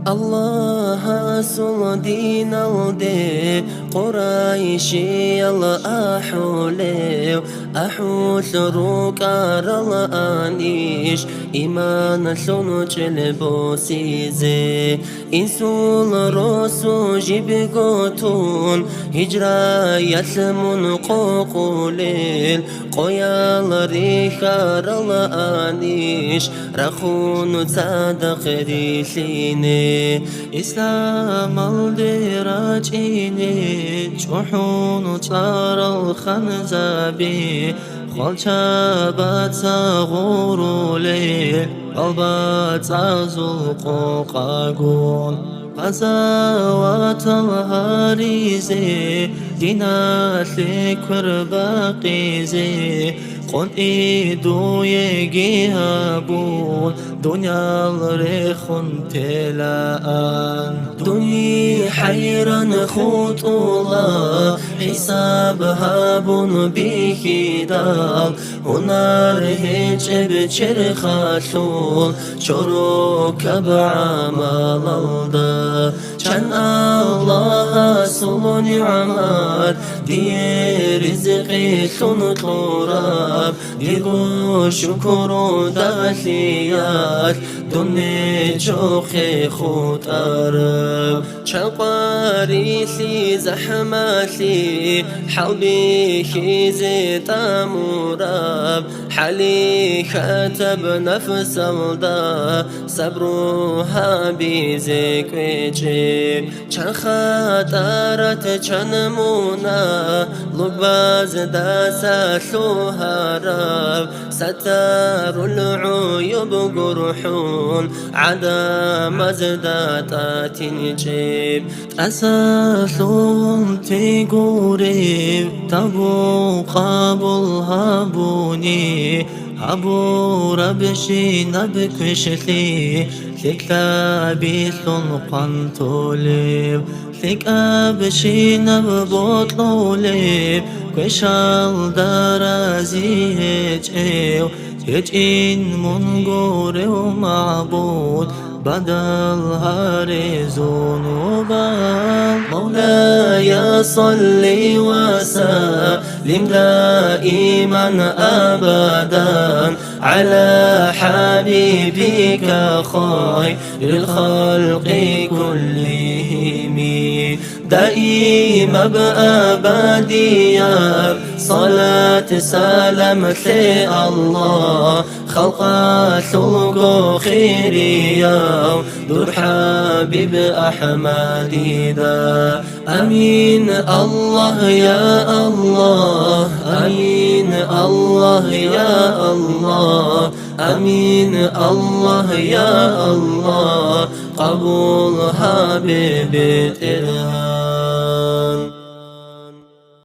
الله سلدين الدي قريشي الأحولي أحوث روكار الأنيش إيمان سنوش البوسيزي إنسول روسو جيبغوتون هجرا يسمون قوقوليل قيال ريخار الأنيش رخون صادق ريسيني إسلام الدراجيني جحون صار الخنزابي خلشابات صغور لي قلبات زلق قاقون غزوات الهاريزي ديناتي كرباقيزي قل إيدو يجيهابون دنيا الريخون تلاءان دنيا حيران خطولا حسابها بون بيخدال هنار هجب چرخاتول شروك بعمال الدا چن الله سلو نعمات دي رزقي سنطوراب ديگو شكر دغسيات دنيا چوخي خود عرب چقاريسي زحماتي حلبي خيزي تاموراب حلي خاتب نفس الدا صبروها بيزيكويجي چن خاطرت چن مونا لباز داسا سوهراب ستار العيوب قرحون عدم ازداتات نجيب تأساسهم تيقوريب تبو قابل هابوني أبو ربشي نبكشلي لكتابي سلقان توليب لك أبشي نببطلوليب كشال درازي هجيو هجين منقوري ومعبود بدل هارزون وبال مولاي صلي وسلم دائما أبدا على حبيبك خير الخلق كلهم دائما بأبديا صلاة سلامة الله خلق سلق خيريا دور حبيب أحمد دا أمين الله يا الله أمين الله يا الله أمين الله يا الله قبول حبيب ترها